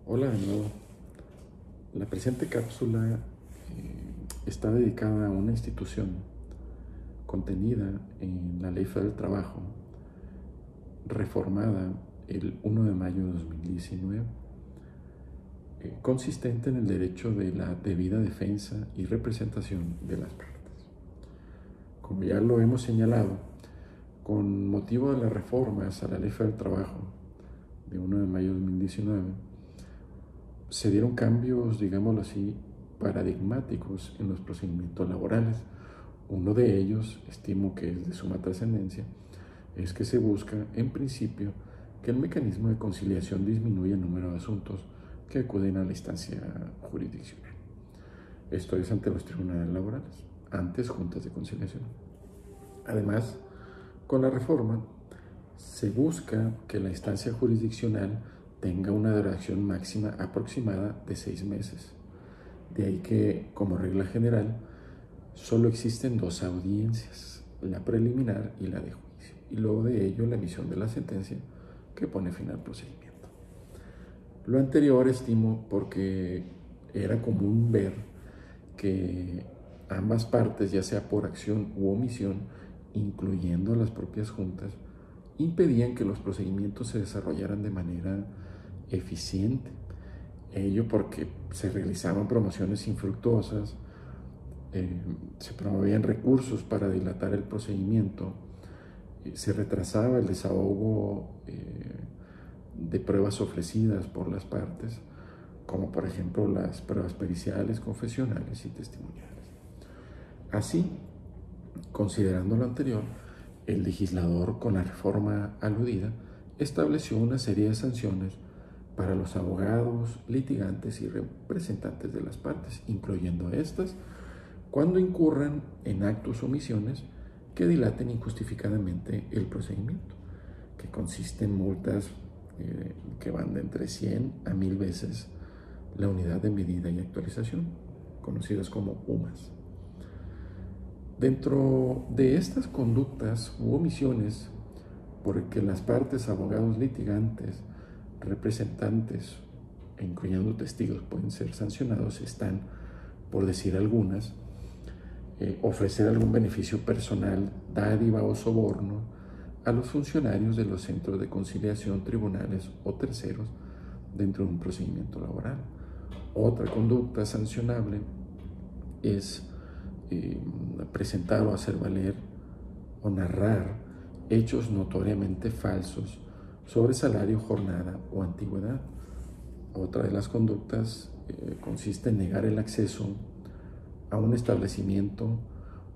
Hola de nuevo. La presente cápsula está dedicada a una institución contenida en la Ley Federal del Trabajo, reformada el 1 de mayo de 2019, consistente en el derecho de la debida defensa y representación de las partes. Como ya lo hemos señalado, con motivo de las reformas a la Ley Federal del Trabajo de 1 de mayo de 2019, se dieron cambios, digámoslo así, paradigmáticos en los procedimientos laborales. Uno de ellos, estimo que es de suma trascendencia, es que se busca, en principio, que el mecanismo de conciliación disminuya el número de asuntos que acuden a la instancia jurisdiccional. Esto es ante los tribunales laborales, antes juntas de conciliación. Además, con la reforma, se busca que la instancia jurisdiccional tenga una duración máxima aproximada de 6 meses. De ahí que, como regla general, solo existen 2 audiencias, la preliminar y la de juicio, y luego de ello la emisión de la sentencia que pone fin al procedimiento. Lo anterior estimo porque era común ver que ambas partes, ya sea por acción u omisión, incluyendo las propias juntas, impedían que los procedimientos se desarrollaran de manera eficiente. Ello porque se realizaban promociones infructuosas, se promovían recursos para dilatar el procedimiento, se retrasaba el desahogo de pruebas ofrecidas por las partes, como por ejemplo las pruebas periciales, confesionales y testimoniales. Así, considerando lo anterior, el legislador, con la reforma aludida, estableció una serie de sanciones para los abogados, litigantes y representantes de las partes, incluyendo estas, cuando incurran en actos o omisiones que dilaten injustificadamente el procedimiento, que consiste en multas que van de entre 100 a 1000 veces la unidad de medida y actualización, conocidas como UMAS. Dentro de estas conductas u omisiones por el que las partes, abogados, litigantes, representantes, incluyendo testigos, pueden ser sancionados, están, por decir algunas, ofrecer algún beneficio personal, dádiva o soborno a los funcionarios de los centros de conciliación, tribunales o terceros dentro de un procedimiento laboral. Otra conducta sancionable es presentar o hacer valer o narrar hechos notoriamente falsos sobre salario, jornada o antigüedad. Otra de las conductas consiste en negar el acceso a un establecimiento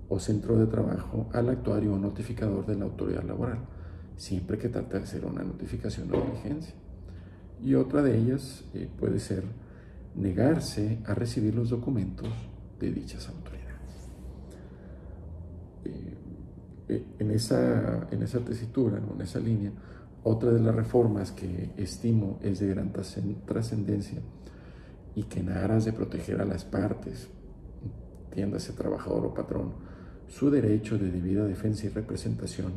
o centro de trabajo al actuario o notificador de la autoridad laboral, siempre que trate de hacer una notificación o diligencia. Y otra de ellas puede ser negarse a recibir los documentos de dichas autoridades. En esa tesitura, en esa línea, otra de las reformas que estimo es de gran trascendencia y que en aras de proteger a las partes, entiéndase trabajador o patrón, su derecho de debida defensa y representación,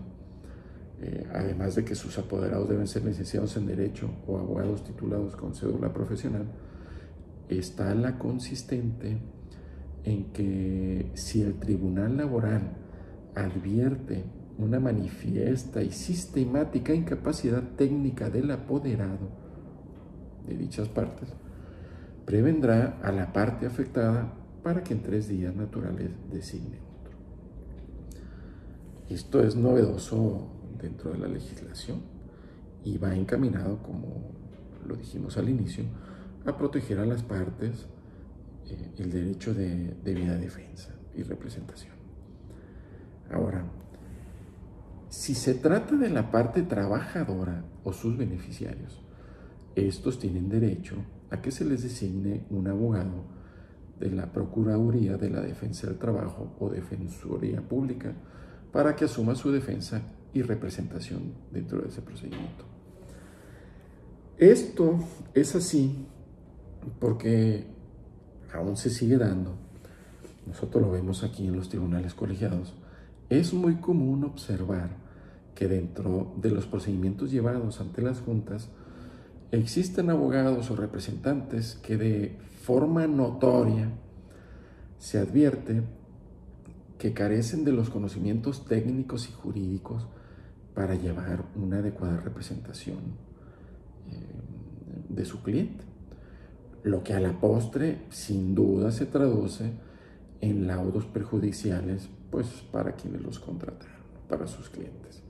además de que sus apoderados deben ser licenciados en Derecho o abogados titulados con cédula profesional, está la consistente en que si el tribunal laboral advierte una manifiesta y sistemática incapacidad técnica del apoderado de dichas partes, prevendrá a la parte afectada para que en 3 días naturales designe otro. Esto es novedoso dentro de la legislación y va encaminado, como lo dijimos al inicio, a proteger a las partes el derecho de debida defensa y representación. Ahora, si se trata de la parte trabajadora o sus beneficiarios, estos tienen derecho a que se les designe un abogado de la Procuraduría de la Defensa del Trabajo o Defensoría Pública para que asuma su defensa y representación dentro de ese procedimiento. Esto es así porque aún se sigue dando, nosotros lo vemos aquí en los tribunales colegiados, es muy común observar que dentro de los procedimientos llevados ante las juntas Existen abogados o representantes que de forma notoria se advierte que carecen de los conocimientos técnicos y jurídicos para llevar una adecuada representación de su cliente, lo que a la postre sin duda se traduce en laudos perjudiciales pues para quienes los contrataron, para sus clientes.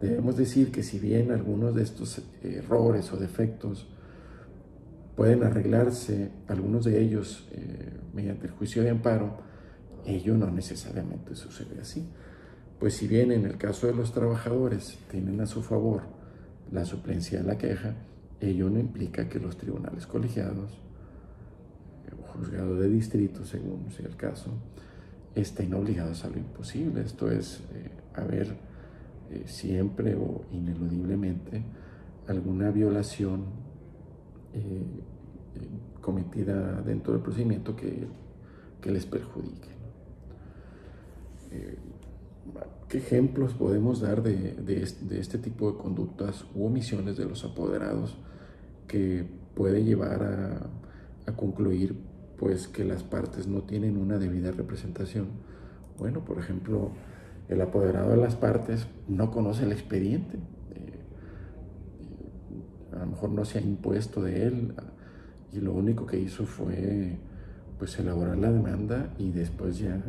Debemos decir que si bien algunos de estos errores o defectos pueden arreglarse, algunos de ellos mediante el juicio de amparo, ello no necesariamente sucede así. Pues si bien en el caso de los trabajadores tienen a su favor la suplencia de la queja, ello no implica que los tribunales colegiados o juzgados de distrito, según sea el caso, estén obligados a lo imposible. Esto es, haber siempre o ineludiblemente alguna violación cometida dentro del procedimiento que les perjudique. ¿Qué ejemplos podemos dar de este tipo de conductas u omisiones de los apoderados que puede llevar a concluir pues que las partes no tienen una debida representación? Bueno, por ejemplo, el apoderado de las partes no conoce el expediente, a lo mejor no se ha impuesto de él y lo único que hizo fue pues elaborar la demanda y después ya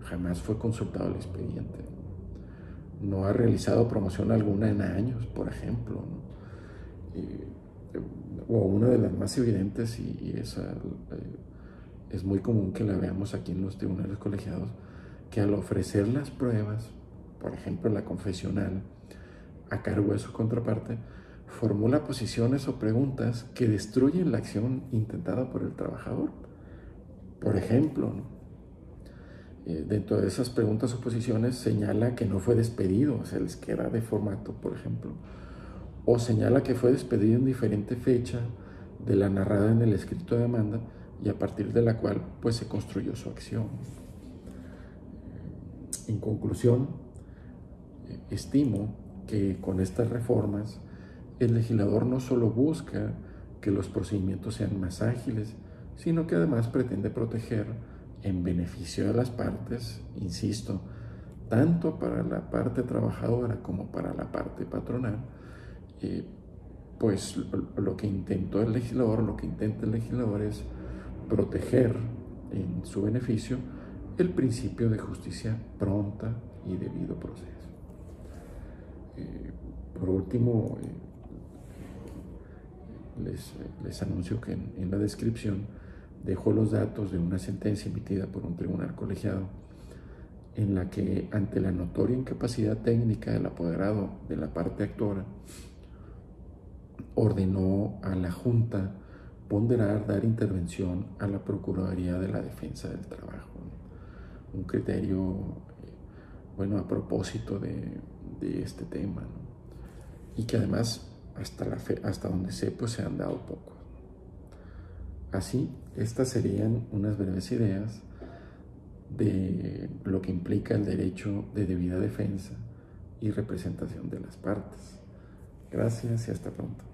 jamás fue consultado el expediente. No ha realizado promoción alguna en años, por ejemplo, ¿no? O una de las más evidentes, y esa es muy común que la veamos aquí en los tribunales colegiados, que al ofrecer las pruebas, por ejemplo la confesional, a cargo de su contraparte, formula posiciones o preguntas que destruyen la acción intentada por el trabajador. Por ejemplo, ¿no? Dentro de esas preguntas o posiciones señala que no fue despedido, o sea, les queda de formato, por ejemplo, o señala que fue despedido en diferente fecha de la narrada en el escrito de demanda y a partir de la cual pues se construyó su acción. En conclusión, estimo que con estas reformas el legislador no solo busca que los procedimientos sean más ágiles, sino que además pretende proteger en beneficio de las partes, insisto, tanto para la parte trabajadora como para la parte patronal, pues lo que intentó el legislador, lo que intenta el legislador es proteger en su beneficio el principio de justicia pronta y debido proceso. Por último, les anuncio que en la descripción dejo los datos de una sentencia emitida por un tribunal colegiado en la que, ante la notoria incapacidad técnica del apoderado de la parte actora, ordenó a la Junta ponderar dar intervención a la Procuraduría de la Defensa del Trabajo. Un criterio, bueno, a propósito de este tema, ¿no? Y que además hasta donde sé, pues se han dado poco. Así, estas serían unas breves ideas de lo que implica el derecho de debida defensa y representación de las partes. Gracias y hasta pronto.